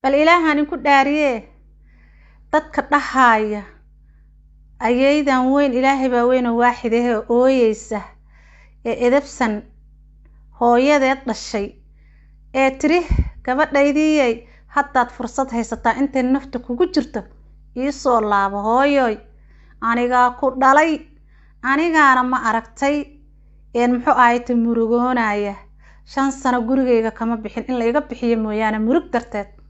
bal ilaahan ku dhaariye dadka dhahaaya ayaydan weyn ilaahay baa weyn oo waaxid ah oo ooyeysa ee edabsan hooyadeed dhashay ee tiri gabadhaydii haddaad fursad haysataa intay nafta kugu jirto ii soo laabo hooyoy anigaa ku dhalay anigaana ma aragtay muxuu ahayd murugoonaya 5 sano gurigeyga kama bixin in la iga bixiyo mooyaane murug darteed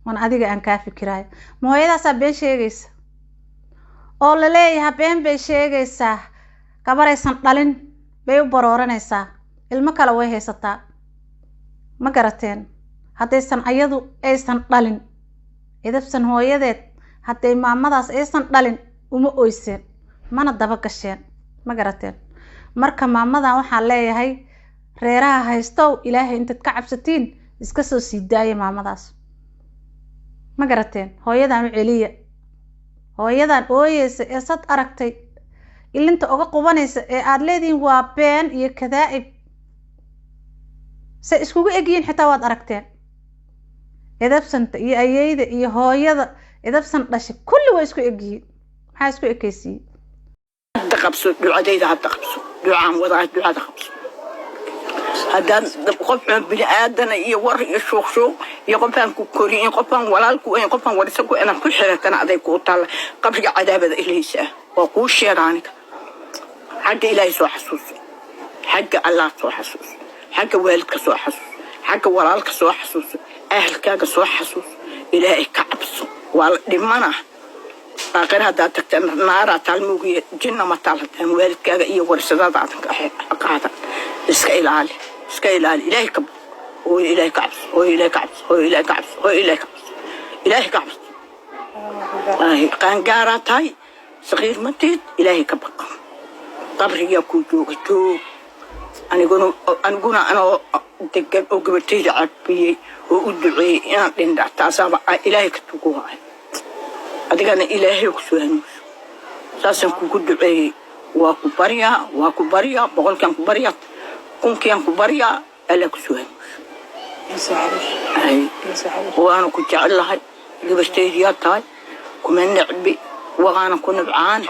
wan adiga aan ka fikirayo mooyadaas been sheegaysa oo la leeyahay been bay sheegaysaa gabaraysan dhalin bay u barooranaysaa ilmo kale way haysataa ma garateen haddaysan ayadu aysan dhalin edabsan hooyadeed hadday maamadaas aysan dhalin uma ooyseen mana daba gasheen ma garateen marka maamadan waxaan leeyahay reeraha haysto ilaahay intaad ka cabsatiin iska soo siidaaya maamadaas ma garateen hooyadan u celiya hooyadan ooyeysa ee sad aragtay ilinta uga qubanaysa ee aad leediin waa been iyo kadaa'ib se iskugu egyiin xitaa waad aragteen edabsanta iyo ayeyda iyo hooyada edabsan dhashay kulli way isku egyiin maxaa isku ekaysiin hadda qabso ducadayda hadda qabso ducaan wadaa ducada qabso haddaan qof bini aadana iyo war iyo shuuq iyo qofaan ku koriin qofaan walaalku iyo qofaan warisa ku inaan ku xiratan aday ku taala qabriga cadaabada ilaysa waa ku sheegaaniga xagga ilaahay soo xasuus xagga allah soo xasuus xagga waalidka soo xasuus xagga walaalka soo xasuus ahlkaaga soo xasuus ilaahay ka cabso wal dhimana aakhir hadda tagtan naara talmuugiye jinna ma talatan waalidkaaga iyo warisadaada aad qaada iska ilaali إلهي كبر هو إلهي كعبس هو إلهي كعبس هو إلهي كعبس هو إلهي كعبس إلهي كعبس كان قارات هاي صغير متيت إلهي كبر قبري يكون جو أنا دقل وقبتي عبي وأدعي أنا لندا تعصب إلهي كتبوها هذا كان إلهي كسوهن ساسن كدعي وكبريا بقول كان كبريا كان كبريا ألا كسوهن وأنا كنت أعلها قبستيجيات هاي كمان نعبي وأنا كنا بعان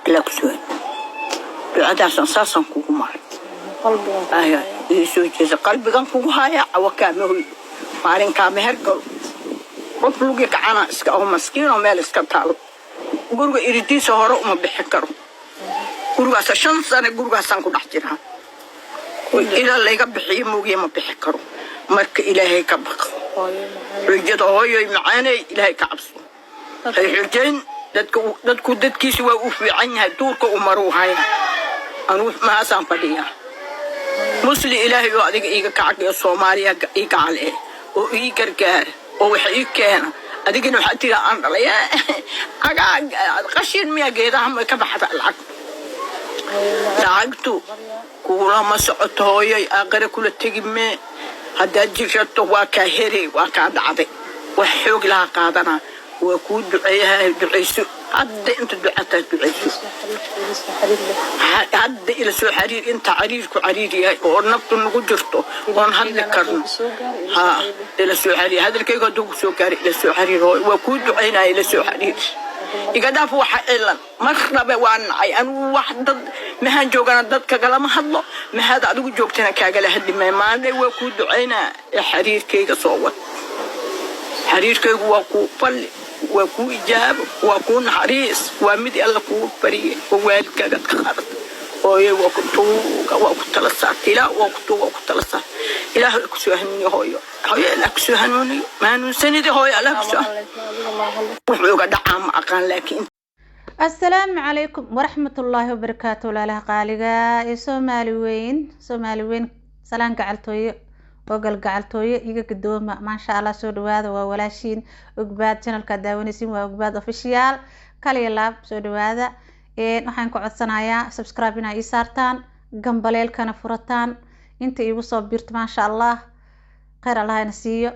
ألا كسوهن بعد عشان ساسن كومار يسوي كذا قلبي كان كوهايا وكامه مارين كامهر قلبي أنا أو مسكين ومال إسكتالو قرقة إردي سهرة وما بحكره قرقة شنص أنا قرقة سانكو نحجرها إلى اللي قبحي موجي ما بحكره مرك إلهي كبق رجت هاي معاني إلهي كعبسو الحجين دتكو سوى وفي عنها دورك ومروها أنا ما أسام فديها مسلي إلهي وعدك إيجا كعك يا صوماليا إيجا عليه وإيجا كار وحيك كان أديك إنه حتى لا أنا لا قشين ميا جيدا هم كبحث العقد تعقتو كولا ما سقط هاي آخر كل تجمع هذا جيشته وكهري وكعدعدي وحوق لها قادنا وكود دعيها دعيسو عد أنت دعتها دعيسو عد إلى سو حرير أنت عريرك عريري ونبت نقدرته ونهلكرنا ها إلى سو حرير هذا الكي قدوك سو كاري إلى سو حرير وكود دعينا إلى سو حرير إذا فوح إلا مرحبا وأنا أنا واحد مهان جوجنا ضد كلام هذا ما هذا أدو جوجتنا كجلا هدي ما له وكود عينا حرير كي صوت حرير كي وكو فل وكو إجاب وكون حريص ومدي الله كو بريه ووالد كجت خارط وكتو وكتلصق إلى وكتلصق إلى كسوهني هاي لا كسوهنوني ما نسني ده هاي لا كسوه وحوق دعم أقل لكن السلام عليكم ورحمة الله وبركاته لا قالقا سومالي وين سلام قعلتوي وقل قعلتوي إيجا قدوما ما شاء الله سود هذا وولاشين وقباد channel كداونيسين وقباد official كالي لاب سود هذا waxaan ku codsanayaa subscribe-na ii saartaan gambaleelkana furataan inta iigu soo biirto ma sha Allah khayr Allah ina siiyo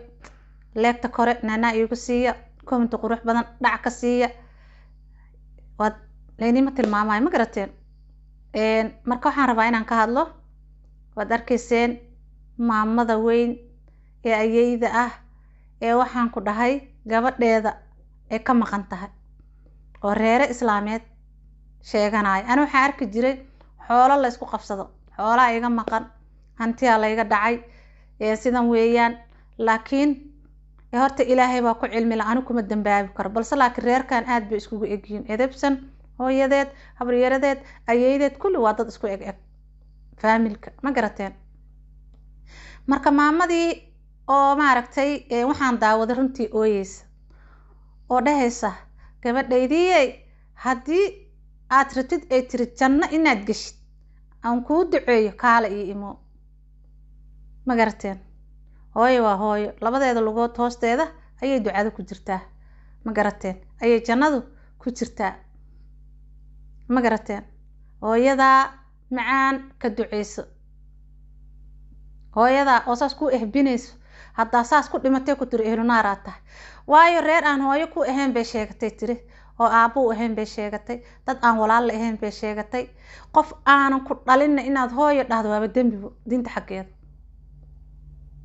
leegta kore nana iigu siiyo comment qurux badan dhac ka siiyo wad leynima tilmaamay ma garateen marka waxaan rabaa inaan ka hadlo wad arkayseen maamada weyn ee ayeyda ah ee waxaan ku dhahay gabadheeda ee ka maqan tahay oo reere islaameed sheeganaya. Ana waxaan arki jiray xoolo la isku qabsado, xoolaa iga maqan, hantiyaa layga dhacay, sidan weeyaan. laakiin horta ilaahay baa ku cilmi la, anigu kuma dambaabi karo, balse laakiin reerkan aad bay iskugu egyihiin, edebsan, hooyadeed, habaryaradeed, ayeedeed, kulli waa dad isku eg faamilka, ma garateen. marka maamadii oo maaragtay waxaan daawaday runtii ooyeysa oo dhahaysa gabadhaydii haddii aad ratid ay tiri janno inaad geshid aan kuu duceeyo kaala iyo imo, ma garateen. hooyo waa hooyo, labadeeda lugood hoosteeda ayay ducada ku jirtaa, ma garateen, ayay jannadu ku jirtaa, ma garateen. hooyadaa macaan ka duceyso, hooyadaa oo saas ku ehbinayso, haddaa saas ku dhimatay ku tiri ehlu naar aad tahay. waayo reer aan hooyo ku ahayn bay sheegatay tiri, oo aabbo u ahayn bay sheegatay, dad aan walaal la ahayn bay sheegatay. qof aanan ku dhalinna inaad hooyo dhahdo waaba dembibo diinta xaggeeda.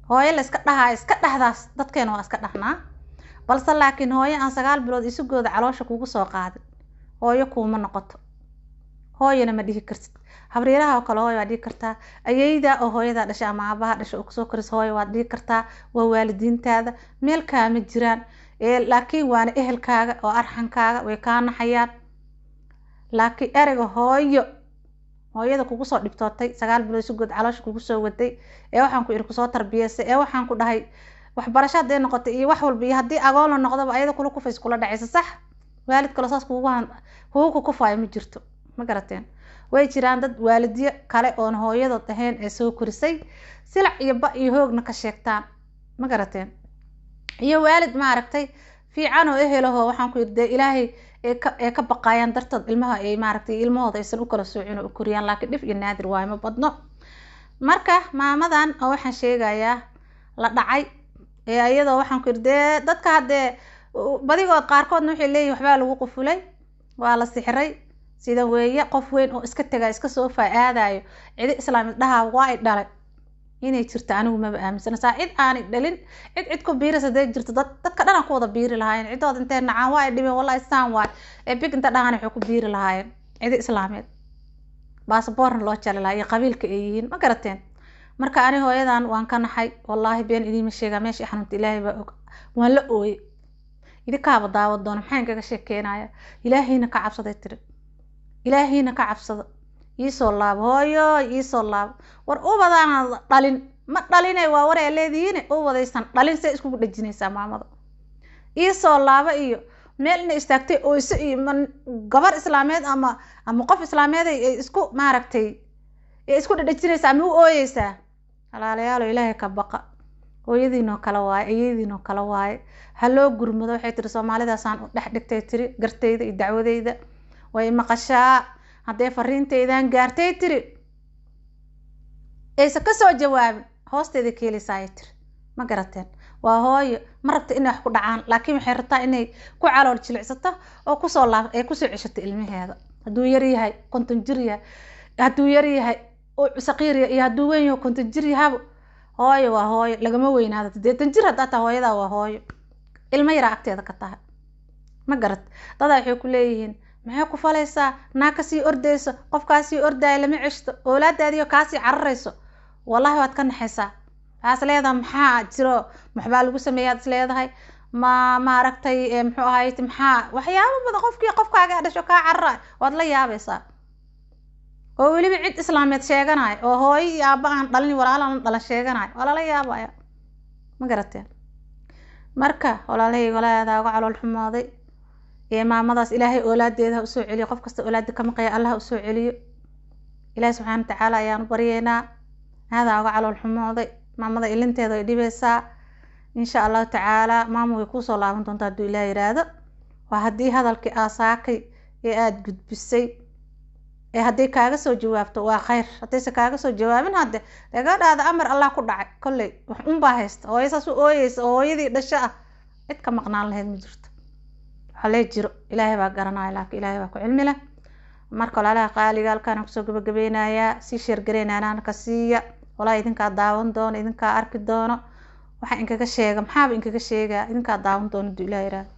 hooyo la iska dhahaa iska dhahdaas dadkeena waa iska dhahnaa, balse laakiin hooyo aan 9 bilood isugooda caloosha kugu soo qaadin hooyo kuuma noqoto. hooyana ma dhihi kartid. habriiraha oo kale hooyo waa dhihi kartaa, ayeyda oo hooyada dhashay ama aabaha dhashay oo kusoo koris hooyo waa dhihi kartaa, waa waalidiintaada, meel kaama jiraan, laakiin waana ehelkaaga oo arxankaaga, way kaa naxayaan. laakiin ereyga hooyo, hooyada kugu soo dhibtootay 9 bilood isugood caloosha kugu soo waday, waxaan ku iri kusoo tarbiyeysay, waxaan ku dhahay waxbarasho hadday noqotay iyo wax walba, iyo haddii agoon la noqdoba ayada kula kufays kula dhacaysa, sax. waalid kale saas kugu kufaayo ma jirto, ma garateen. way jiraan dad waalidiyo kale oon hooyadood ahayn ee soo korisay silac iyo ba iyo hoogna ka sheegtaan, ma garateen. iyo waalid maaragtay fiican oo ehelaho waxaan ku iri ilaahay ee ka baqayaan dartood ilmaha ay maaragtay ilmahooda aysan u kala soocin oo u koriyaan, laakiin dhif iyo naadir waayo ma badno. marka maamadan oo waxaan sheegayaa la dhacay iyadoo waxaan ku iri dadka haddee badigood qaarkoodna waxay leeyihin waxbaa lagu qufulay, waa la sixray, sida weeye qof weyn oo iska tagaa iska soo faaadayo cidi islaamid dhahaa waa ay dhalay inay jirto anigu maba aaminsana. saa cid aanay dhalin cid ku biiraysa haday jirto dadka dhan aan ku wada biiri lahaayeen, cidood intee nacaan waa ay dhibeen wallahi saan waay big inta dhahan waxay ku biiri lahaayeen cidi islaameed, baasaboorna loo jali lahaa iyo qabiilka ay yihiin, ma garateen. marka ani hooyadan waan ka naxay wallahi, been idiima sheegaa, meesha xanuunta ilaahay baa og, waan la ooyey. idinkaaba daawad doona maxaan kaga sheekeynaya. ilaahayna ka cabsaday tiri, ilaahayna ka cabsado, iisoo laabo hooyo, iisoo laabo. war ubadaan dhalin ma dhalinay waa war ay leedihiin, ubadaysan dhalin say iskugu dhajinaysaa maamada. iisoo laabo iyo meel inay istaagtay ooyso iyo gabar islaameed ama qof islaameed ay isku maaragtay ay isku dhajinaysaa ama u ooyeysaa. halaalayaalo ilaahay ka baqa, hooyadiinoo kala waaye, ayadiinoo kala waaye, ha loo gurmado. waxay tiri soomaalidaasaan u dhex dhigtay tiri, gartayda iyo dacwadayda way maqashaa, haddee fariintaydan gaartay tiri aysa ka soo jawaabin hoosteeda keelisaay tiri, ma garateen. waa hooyo ma rabta inay wax ku dhacaan, laakiin waxay rabtaa inay ku calool jilicsato oo kusoo ceshato ilmaheeda. hadduu yar yahay 50 jir yahay, hadduu yar yahay oo saqiir yahay, iyo hadduu weyn yahay 50 jir yahay, hooyo waa hooyo, lagama weynaado. 80 jir haddaa tahay hooyadaa waa hooyo, ilmo yaraa agteeda ka tahay, ma garat. dadaa waxay ku leeyihiin maxay ku falaysaa, naa kasii ordayso, qofkaasii ordaya lama ceshto, oolaadaadiyo kaasii cararayso, wallahi waad ka naxaysaa. waxaas leedahay maxaa jiro, maxbaa lagu sameeyaad is leedahay, maaragtay muxuu ahayd maxaa waxyaabo badan qofkaaga dhasho kaa carara waad la yaabaysaa. oo weliba cid islaameed sheeganayo oo hooyo iyo aabba aan dhalin walaal aan dhalan sheeganayo waa lala yaabaya, ma garateen. marka walaalahayga walaadaa uga calool xumooday maamadaas, ilaahay oolaadeeda ha usoo celiyo, qof kasta oolaada ka maqaya allah ha usoo celiyo. ilaahay subxaana watacaala ayaanu baryeynaa. haadaa uga calool xumooday, maamada ilinteeda ay dhibaysaa. insha allahu tacaala maama way kuusoo laaban doontaa hadduu ilaah yiraahdo. waa haddii hadalkii aasaakay ee aada gudbisay hadday kaaga soo jawaabto waa khayr, haddayse kaaga soo jawaabin hadde gabadhaada amar allah ku dhacay, kolley wax unbaa haysta. hooyo saas u ooyeysa oo hooyadii dhasho ah, cid ka maqnaan lahayd ma jirto. waxalee jiro ilaahay baa garanaya, laakiin ilaahay baa ku cilmi leh. marka walaalaha qaaliga halkaan kusoo gabagabeynayaa, sii sheergareynaana ka siiya, walaa idinkaa daawan doono, idinkaa arki doono. waxaa inkaga sheega maxaaba inkaga sheegaa idinkaa daawan doona duu ilaa yiraahdo